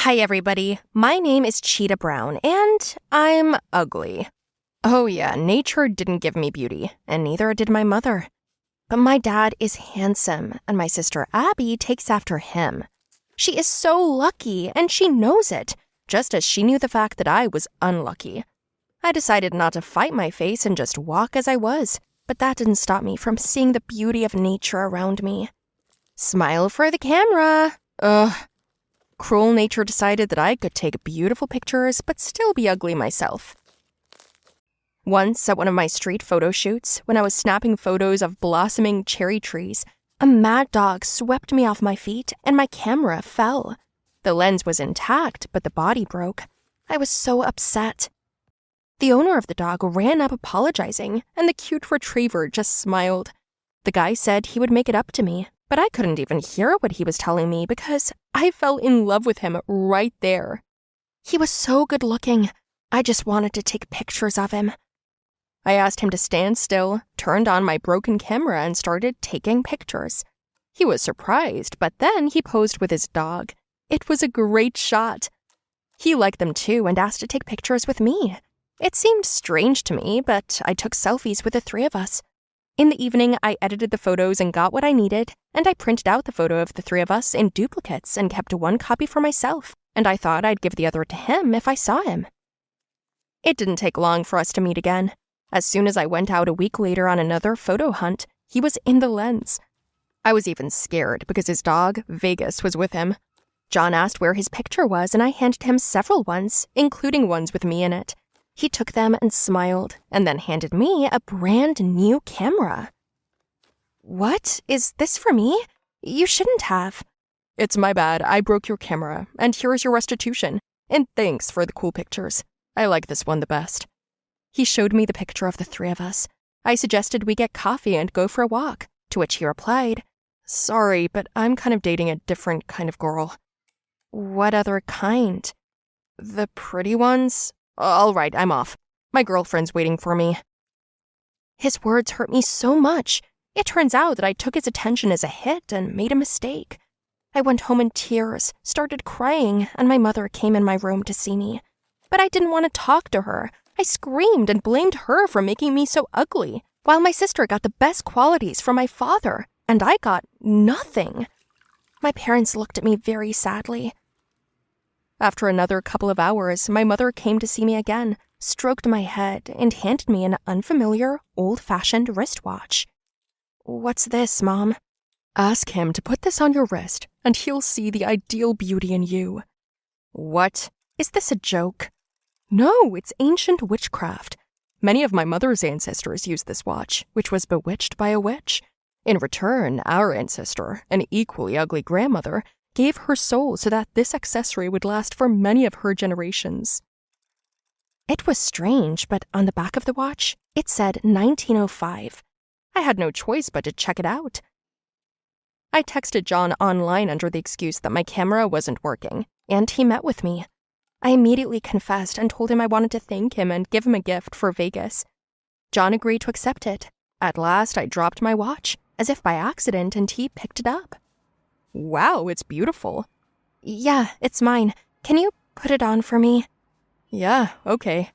Hi, everybody. My name is Cheetah Brown, and I'm ugly. Oh, yeah, nature didn't give me beauty, and neither did my mother. But my dad is handsome, and my sister Abby takes after him. She is so lucky, and she knows it, just as she knew the fact that I was unlucky. I decided not to fight my face and just walk as I was, but that didn't stop me from seeing the beauty of nature around me. Smile for the camera. Ugh. Cruel nature decided that I could take beautiful pictures but still be ugly myself. Once, at one of my street photo shoots, when I was snapping photos of blossoming cherry trees, a mad dog swept me off my feet and my camera fell. The lens was intact, but the body broke. I was so upset. The owner of the dog ran up apologizing, and the cute retriever just smiled. The guy said he would make it up to me, but I couldn't even hear what he was telling me because I fell in love with him right there. He was so good looking. I just wanted to take pictures of him. I asked him to stand still, turned on my broken camera, and started taking pictures. He was surprised, but then he posed with his dog. It was a great shot. He liked them too and asked to take pictures with me. It seemed strange to me, but I took selfies with the three of us. In the evening, I edited the photos and got what I needed, and I printed out the photo of the three of us in duplicates and kept one copy for myself, and I thought I'd give the other to him if I saw him. It didn't take long for us to meet again. As soon as I went out a week later on another photo hunt, he was in the lens. I was even scared because his dog, Vegas, was with him. John asked where his picture was, and I handed him several ones, including ones with me in it. He took them and smiled, and then handed me a brand new camera. What? Is this for me? You shouldn't have. It's my bad. I broke your camera, and here's your restitution. And thanks for the cool pictures. I like this one the best. He showed me the picture of the three of us. I suggested we get coffee and go for a walk, to which he replied, "Sorry, but I'm kind of dating a different kind of girl." What other kind? The pretty ones? All right, I'm off. My girlfriend's waiting for me. His words hurt me so much. It turns out that I took his attention as a hit and made a mistake. I went home in tears, started crying, and my mother came in my room to see me. But I didn't want to talk to her. I screamed and blamed her for making me so ugly, while my sister got the best qualities from my father, and I got nothing. My parents looked at me very sadly. After another couple of hours, my mother came to see me again, stroked my head, and handed me an unfamiliar, old-fashioned wristwatch. What's this, Mom? Ask him to put this on your wrist, and he'll see the ideal beauty in you. What? Is this a joke? No, it's ancient witchcraft. Many of my mother's ancestors used this watch, which was bewitched by a witch. In return, our ancestor, an equally ugly grandmother, gave her soul so that this accessory would last for many of her generations. It was strange, but on the back of the watch, it said 1905. I had no choice but to check it out. I texted John online under the excuse that my camera wasn't working, and he met with me. I immediately confessed and told him I wanted to thank him and give him a gift for Vegas. John agreed to accept it. At last, I dropped my watch, as if by accident, and he picked it up. Wow, it's beautiful. Yeah, it's mine. Can you put it on for me? Yeah, okay.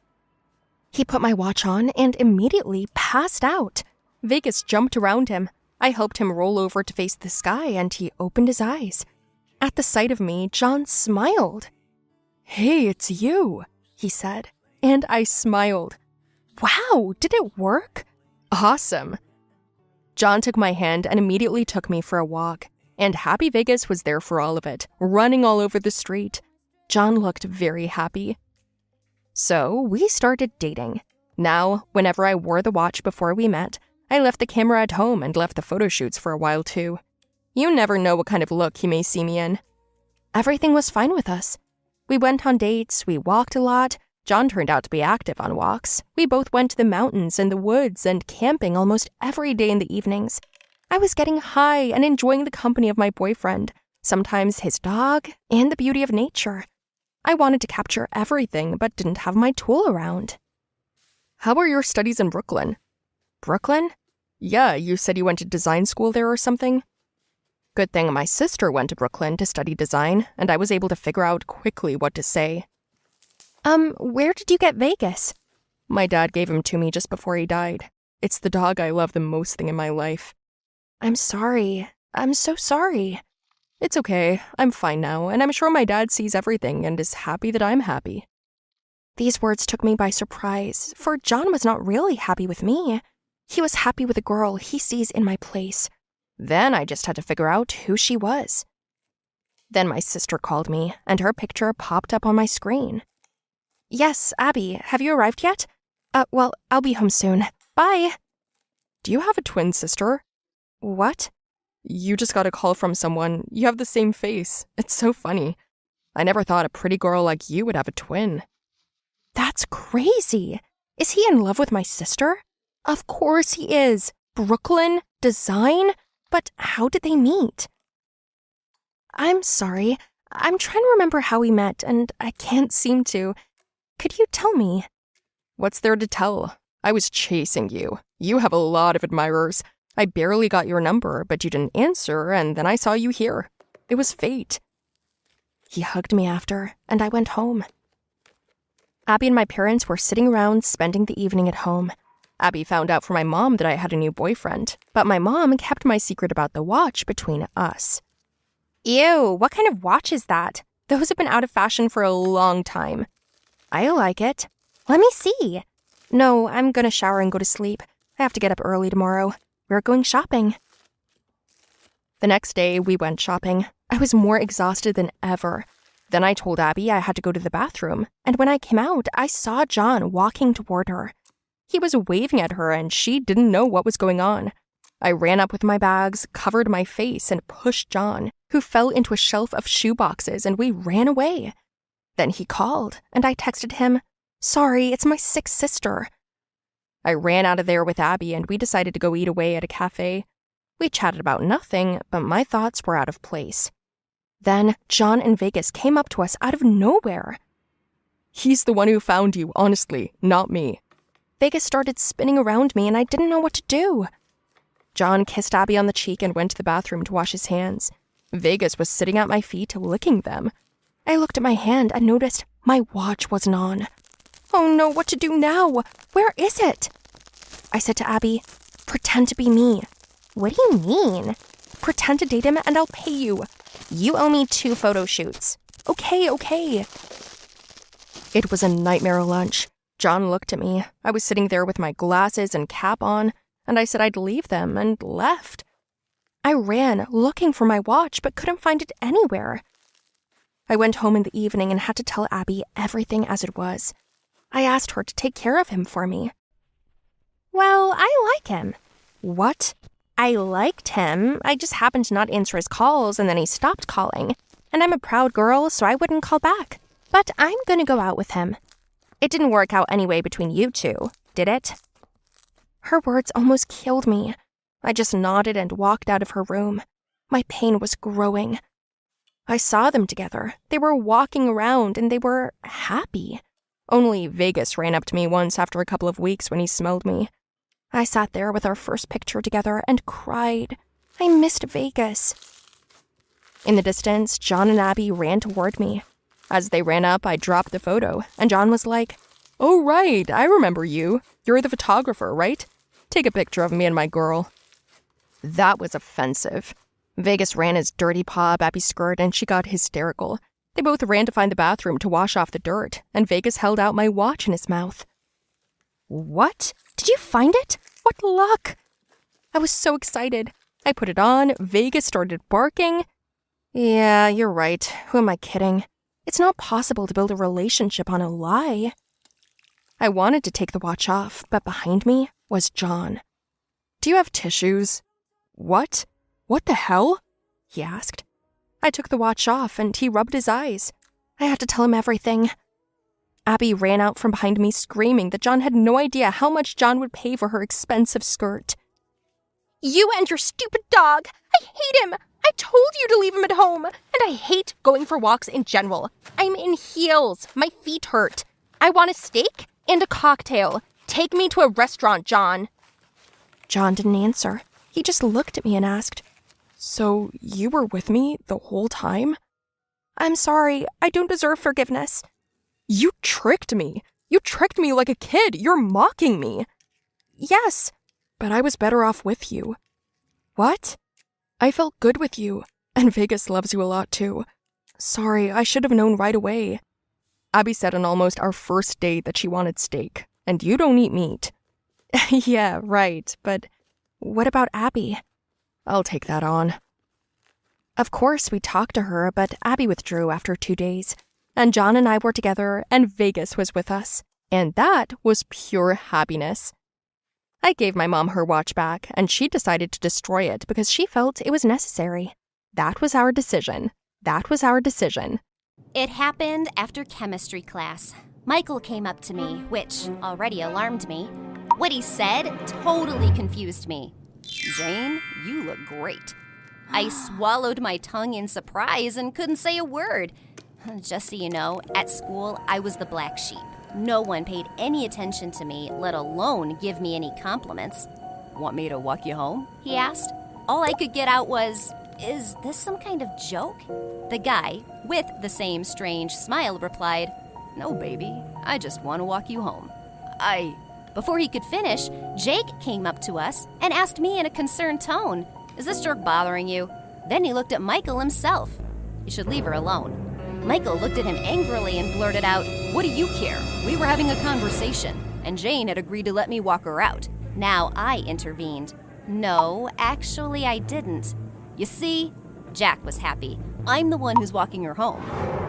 He put my watch on and immediately passed out. Vegas jumped around him. I helped him roll over to face the sky, and he opened his eyes. At the sight of me, John smiled. Hey, it's you, he said, and I smiled. Wow, did it work? Awesome. John took my hand and immediately took me for a walk. And Happy Vegas was there for all of it, running all over the street. John looked very happy. So we started dating. Now, whenever I wore the watch before we met, I left the camera at home and left the photo shoots for a while too. You never know what kind of look he may see me in. Everything was fine with us. We went on dates, we walked a lot. John turned out to be active on walks. We both went to the mountains and the woods and camping almost every day in the evenings. I was getting high and enjoying the company of my boyfriend, sometimes his dog, and the beauty of nature. I wanted to capture everything, but didn't have my tool around. How are your studies in Brooklyn? Brooklyn? Yeah, you said you went to design school there or something? Good thing my sister went to Brooklyn to study design, and I was able to figure out quickly what to say. Where did you get Vegas? My dad gave him to me just before he died. It's the dog I love the most thing in my life. I'm sorry. I'm so sorry. It's okay. I'm fine now, and I'm sure my dad sees everything and is happy that I'm happy. These words took me by surprise, for John was not really happy with me. He was happy with a girl he sees in my place. Then I just had to figure out who she was. Then my sister called me, and her picture popped up on my screen. Yes, Abby, have you arrived yet? Well, I'll be home soon. Bye. Do you have a twin sister? What? You just got a call from someone. You have the same face. It's so funny. I never thought a pretty girl like you would have a twin. That's crazy. Is he in love with my sister? Of course he is. Brooklyn, design? But how did they meet? I'm sorry. I'm trying to remember how we met, and I can't seem to. Could you tell me? What's there to tell? I was chasing you. You have a lot of admirers. I barely got your number, but you didn't answer, and then I saw you here. It was fate. He hugged me after, and I went home. Abby and my parents were sitting around spending the evening at home. Abby found out from my mom that I had a new boyfriend, but my mom kept my secret about the watch between us. Ew, what kind of watch is that? Those have been out of fashion for a long time. I like it. Let me see. No, I'm gonna shower and go to sleep. I have to get up early tomorrow. We're going shopping. The next day, we went shopping. I was more exhausted than ever. Then I told Abby I had to go to the bathroom, and when I came out, I saw John walking toward her. He was waving at her, and she didn't know what was going on. I ran up with my bags, covered my face, and pushed John, who fell into a shelf of shoeboxes, and we ran away. Then he called, and I texted him, "Sorry, it's my sick sister." I ran out of there with Abby, and we decided to go eat away at a cafe. We chatted about nothing, but my thoughts were out of place. Then John and Vegas came up to us out of nowhere. He's the one who found you, honestly, not me. Vegas started spinning around me, and I didn't know what to do. John kissed Abby on the cheek and went to the bathroom to wash his hands. Vegas was sitting at my feet, licking them. I looked at my hand and noticed my watch wasn't on. Oh no, what to do now? Where is it? I said to Abby, "Pretend to be me." What do you mean? Pretend to date him and I'll pay you. You owe me 2 photo shoots. Okay. It was a nightmare lunch. John looked at me. I was sitting there with my glasses and cap on, and I said I'd leave them and left. I ran looking for my watch but couldn't find it anywhere. I went home in the evening and had to tell Abby everything as it was. I asked her to take care of him for me. Well, I like him. What? I liked him. I just happened to not answer his calls, and then he stopped calling. And I'm a proud girl, so I wouldn't call back. But I'm gonna go out with him. It didn't work out anyway between you two, did it? Her words almost killed me. I just nodded and walked out of her room. My pain was growing. I saw them together. They were walking around, and they were happy. Only Vegas ran up to me once after a couple of weeks when he smelled me. I sat there with our first picture together and cried. I missed Vegas. In the distance, John and Abby ran toward me. As they ran up, I dropped the photo, and John was like, "Oh, right, I remember you. You're the photographer, right? Take a picture of me and my girl." That was offensive. Vegas ran his dirty paw up Abby's skirt, and she got hysterical. They both ran to find the bathroom to wash off the dirt, and Vegas held out my watch in his mouth. What? Did you find it? What luck! I was so excited. I put it on. Vegas started barking. Yeah, you're right. Who am I kidding? It's not possible to build a relationship on a lie. I wanted to take the watch off, but behind me was John. "Do you have tissues?" "What? What the hell?" he asked. I took the watch off, and he rubbed his eyes. I had to tell him everything. Abby ran out from behind me screaming that John had no idea how much John would pay for her expensive skirt. "You and your stupid dog! I hate him! I told you to leave him at home! And I hate going for walks in general. I'm in heels. My feet hurt. I want a steak and a cocktail. Take me to a restaurant, John." John didn't answer. He just looked at me and asked, So you were with me the whole time? I'm sorry, I don't deserve forgiveness. You tricked me. You tricked me like a kid. You're mocking me. Yes, but I was better off with you. What? I felt good with you, and Vegas loves you a lot too. Sorry, I should have known right away. Abby said on almost our first date that she wanted steak, and you don't eat meat. Yeah, right, but what about Abby? I'll take that on. Of course, we talked to her, but Abby withdrew after 2 days, and John and I were together, and Vegas was with us, and that was pure happiness. I gave my mom her watch back, and she decided to destroy it because she felt it was necessary. That was our decision. That was our decision. It happened after chemistry class. Michael came up to me, which already alarmed me. What he said totally confused me. Jane, you look great. I swallowed my tongue in surprise and couldn't say a word. Just so you know, at school, I was the black sheep. No one paid any attention to me, let alone give me any compliments. Want me to walk you home? He asked. All I could get out was, is this some kind of joke? The guy, with the same strange smile, replied, No, baby, I just want to walk you home. Before he could finish, Jake came up to us and asked me in a concerned tone, Is this jerk bothering you? Then he looked at Michael himself. You should leave her alone. Michael looked at him angrily and blurted out, What do you care? We were having a conversation, and Jane had agreed to let me walk her out. Now I intervened. No, actually I didn't. You see, Jack was happy. I'm the one who's walking her home.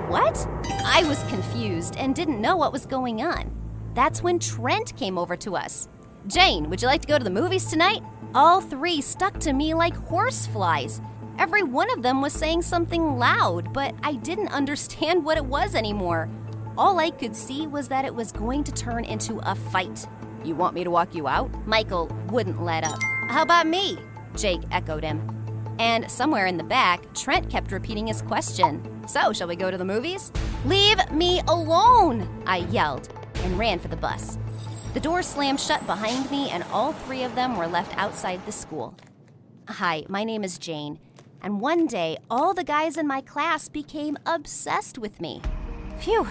What? I was confused and didn't know what was going on. That's when Trent came over to us. Jane, would you like to go to the movies tonight? All three stuck to me like horseflies. Every one of them was saying something loud, but I didn't understand what it was anymore. All I could see was that it was going to turn into a fight. You want me to walk you out? Michael wouldn't let up. How about me? Jake echoed him. And somewhere in the back, Trent kept repeating his question. So, shall we go to the movies? Leave me alone, I yelled and ran for the bus. The door slammed shut behind me and all three of them were left outside the school. Hi, my name is Jane. And one day, all the guys in my class became obsessed with me. Phew,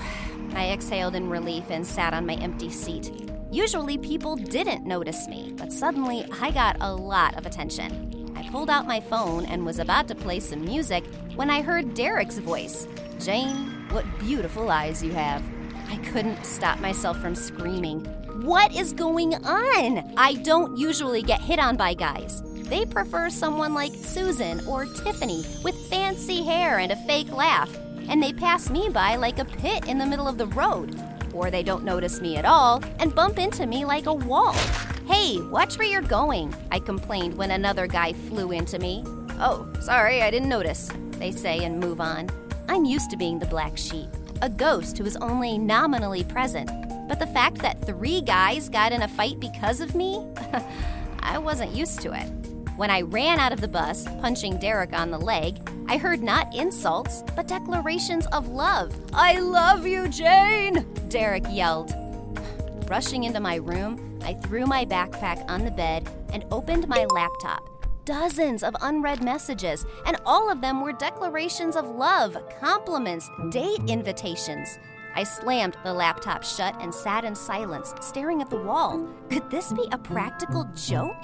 I exhaled in relief and sat on my empty seat. Usually people didn't notice me, but suddenly I got a lot of attention. I pulled out my phone and was about to play some music when I heard Derek's voice. Jane, what beautiful eyes you have. I couldn't stop myself from screaming. What is going on? I don't usually get hit on by guys. They prefer someone like Susan or Tiffany with fancy hair and a fake laugh, and they pass me by like a pit in the middle of the road. Or they don't notice me at all and bump into me like a wall. Hey, watch where you're going, I complained when another guy flew into me. Oh, sorry, I didn't notice, they say and move on. I'm used to being the black sheep, a ghost who is only nominally present. But the fact that 3 guys got in a fight because of me? I wasn't used to it. When I ran out of the bus, punching Derek on the leg, I heard not insults, but declarations of love. I love you, Jane, Derek yelled. Rushing into my room, I threw my backpack on the bed and opened my laptop. Dozens of unread messages, and all of them were declarations of love, compliments, date invitations. I slammed the laptop shut and sat in silence, staring at the wall. Could this be a practical joke?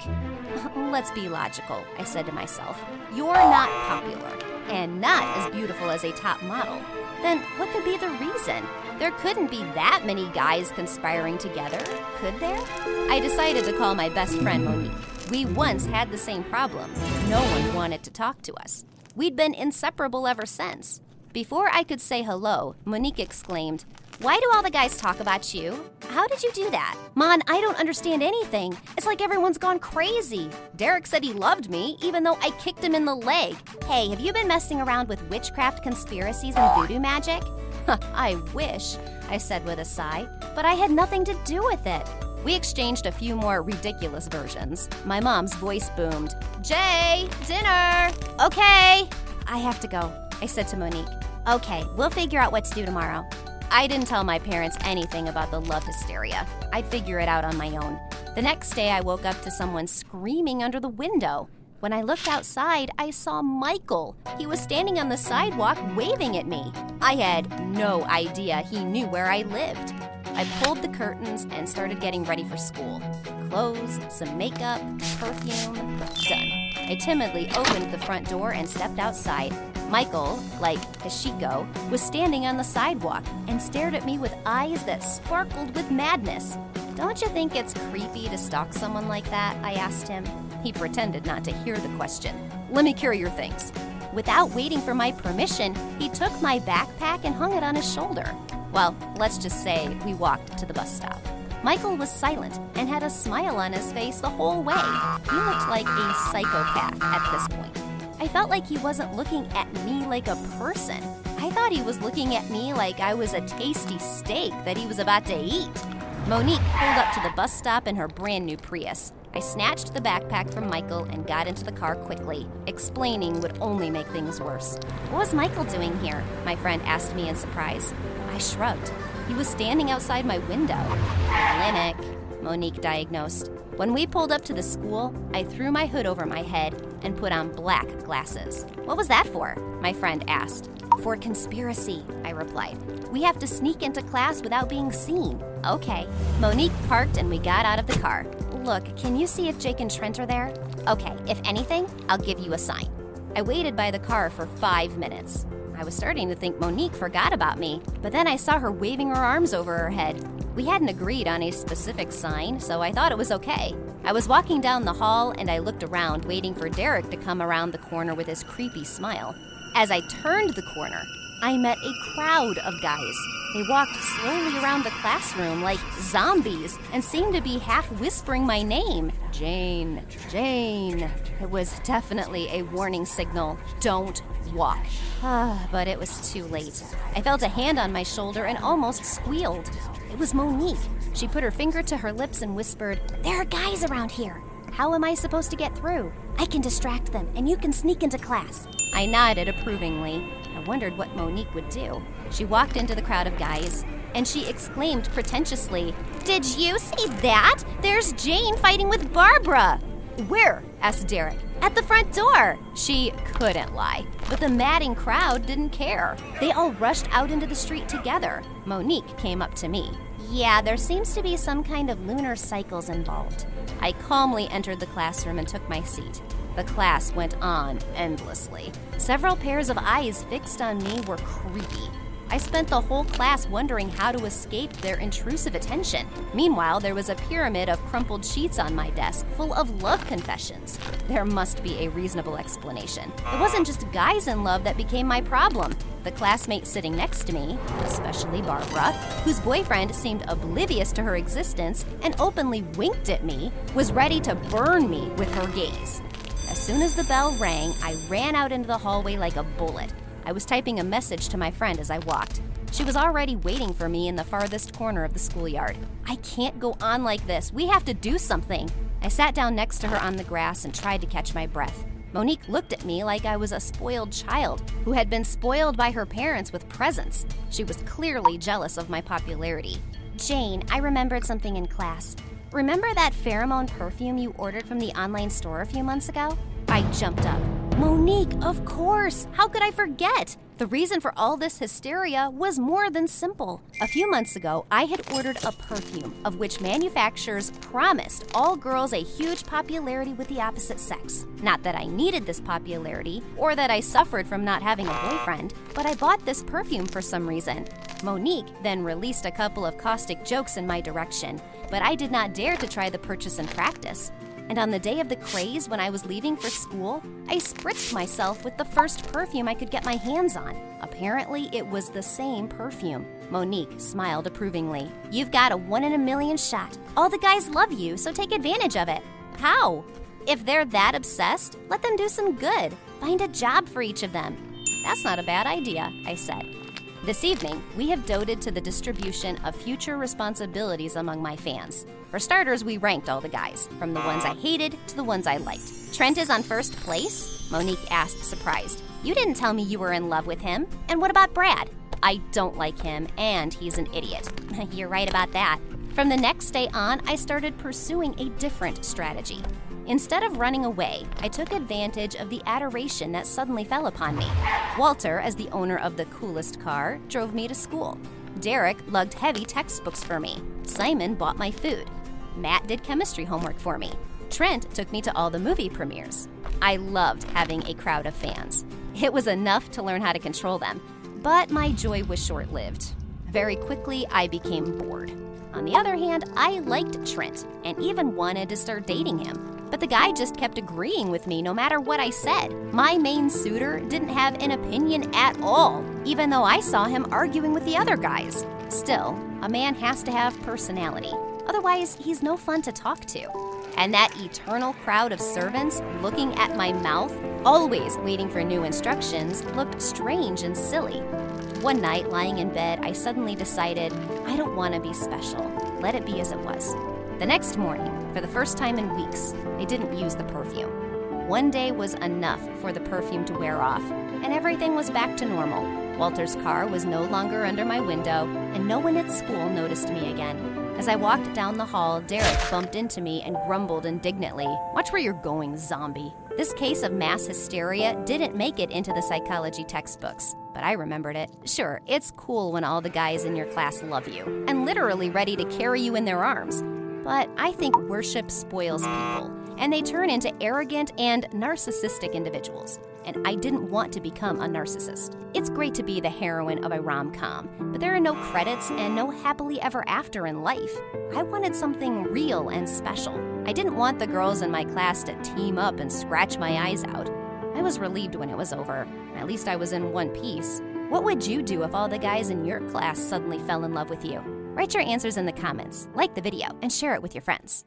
Let's be logical, I said to myself. You're not popular, and not as beautiful as a top model. Then what could be the reason? There couldn't be that many guys conspiring together, could there? I decided to call my best friend Monique. We once had the same problem. No one wanted to talk to us. We'd been inseparable ever since. Before I could say hello, Monique exclaimed, Why do all the guys talk about you? How did you do that? Mon, I don't understand anything. It's like everyone's gone crazy. Derek said he loved me, even though I kicked him in the leg. Hey, have you been messing around with witchcraft conspiracies and voodoo magic? I wish, I said with a sigh, but I had nothing to do with it. We exchanged a few more ridiculous versions. My mom's voice boomed, Jay, dinner! Okay. I have to go, I said to Monique. Okay, we'll figure out what to do tomorrow. I didn't tell my parents anything about the love hysteria. I'd figure it out on my own. The next day, I woke up to someone screaming under the window. When I looked outside, I saw Michael. He was standing on the sidewalk waving at me. I had no idea he knew where I lived. I pulled the curtains and started getting ready for school. Clothes, some makeup, perfume, done. I timidly opened the front door and stepped outside. Michael, like Hashiko, was standing on the sidewalk and stared at me with eyes that sparkled with madness. "Don't you think it's creepy to stalk someone like that?" I asked him. He pretended not to hear the question. "Let me carry your things." Without waiting for my permission, he took my backpack and hung it on his shoulder. Well, let's just say we walked to the bus stop. Michael was silent and had a smile on his face the whole way. He looked like a psychopath at this point. I felt like he wasn't looking at me like a person. I thought he was looking at me like I was a tasty steak that he was about to eat. Monique pulled up to the bus stop in her brand new Prius. I snatched the backpack from Michael and got into the car quickly. Explaining would only make things worse. "What was Michael doing here?" my friend asked me in surprise. I shrugged. He was standing outside my window. "Clinic," Monique diagnosed. When we pulled up to the school, I threw my hood over my head and put on black glasses. "What was that for?" my friend asked. "For conspiracy," I replied. "We have to sneak into class without being seen." "Okay." Monique parked and we got out of the car. "Look, can you see if Jake and Trent are there?" "Okay, if anything, I'll give you a sign." I waited by the car for 5 minutes. I was starting to think Monique forgot about me, but then I saw her waving her arms over her head. We hadn't agreed on a specific sign, so I thought it was okay. I was walking down the hall and I looked around, waiting for Derek to come around the corner with his creepy smile. As I turned the corner, I met a crowd of guys. They walked slowly around the classroom like zombies and seemed to be half whispering my name. "Jane, Jane." It was definitely a warning signal. Don't walk. But it was too late. I felt a hand on my shoulder and almost squealed. It was Monique. She put her finger to her lips and whispered, "There are guys around here. How am I supposed to get through? I can distract them and you can sneak into class." I nodded approvingly. I wondered what Monique would do. She walked into the crowd of guys and she exclaimed pretentiously, "Did you see that? There's Jane fighting with Barbara." "Where?" asked Derek. "At the front door." She couldn't lie, but the madding crowd didn't care. They all rushed out into the street together. Monique came up to me. "Yeah, there seems to be some kind of lunar cycles involved." I calmly entered the classroom and took my seat. The class went on endlessly. Several pairs of eyes fixed on me were creepy. I spent the whole class wondering how to escape their intrusive attention. Meanwhile, there was a pyramid of crumpled sheets on my desk full of love confessions. There must be a reasonable explanation. It wasn't just guys in love that became my problem. The classmate sitting next to me, especially Barbara, whose boyfriend seemed oblivious to her existence and openly winked at me, was ready to burn me with her gaze. As soon as the bell rang, I ran out into the hallway like a bullet. I was typing a message to my friend as I walked. She was already waiting for me in the farthest corner of the schoolyard. "I can't go on like this. We have to do something." I sat down next to her on the grass and tried to catch my breath. Monique looked at me like I was a spoiled child who had been spoiled by her parents with presents. She was clearly jealous of my popularity. "Jane, I remembered something in class. Remember that pheromone perfume you ordered from the online store a few months ago?" I jumped up. "Monique, of course! How could I forget?" The reason for all this hysteria was more than simple. A few months ago, I had ordered a perfume of which manufacturers promised all girls a huge popularity with the opposite sex. Not that I needed this popularity or that I suffered from not having a boyfriend, but I bought this perfume for some reason. Monique then released a couple of caustic jokes in my direction, but I did not dare to try the purchase in practice. And on the day of the craze, when I was leaving for school, I spritzed myself with the first perfume I could get my hands on. Apparently, it was the same perfume. Monique smiled approvingly. "You've got a 1 in a million shot. All the guys love you, so take advantage of it." "How?" "If they're that obsessed, let them do some good. Find a job for each of them." "That's not a bad idea," I said. This evening, we have doted to the distribution of future responsibilities among my fans. For starters, we ranked all the guys, from the ones I hated to the ones I liked. "Trent is on first place?" Monique asked, surprised. "You didn't tell me you were in love with him. And what about Brad?" "I don't like him, and he's an idiot." "You're right about that." From the next day on, I started pursuing a different strategy. Instead of running away, I took advantage of the adoration that suddenly fell upon me. Walter, as the owner of the coolest car, drove me to school. Derek lugged heavy textbooks for me. Simon bought my food. Matt did chemistry homework for me. Trent took me to all the movie premieres. I loved having a crowd of fans. It was enough to learn how to control them, but my joy was short-lived. Very quickly, I became bored. On the other hand, I liked Trent and even wanted to start dating him. But the guy just kept agreeing with me no matter what I said. My main suitor didn't have an opinion at all, even though I saw him arguing with the other guys. Still, a man has to have personality. Otherwise, he's no fun to talk to. And that eternal crowd of servants looking at my mouth, always waiting for new instructions, looked strange and silly. One night, lying in bed, I suddenly decided, I don't want to be special. Let it be as it was. The next morning, for the first time in weeks, I didn't use the perfume. One day was enough for the perfume to wear off, and everything was back to normal. Walter's car was no longer under my window, and no one at school noticed me again. As I walked down the hall, Derek bumped into me and grumbled indignantly, "Watch where you're going, zombie." This case of mass hysteria didn't make it into the psychology textbooks, but I remembered it. Sure, it's cool when all the guys in your class love you, and literally ready to carry you in their arms. But I think worship spoils people, and they turn into arrogant and narcissistic individuals. And I didn't want to become a narcissist. It's great to be the heroine of a rom-com, but there are no credits and no happily ever after in life. I wanted something real and special. I didn't want the girls in my class to team up and scratch my eyes out. I was relieved when it was over. At least I was in one piece. What would you do if all the guys in your class suddenly fell in love with you? Write your answers in the comments, like the video, and share it with your friends.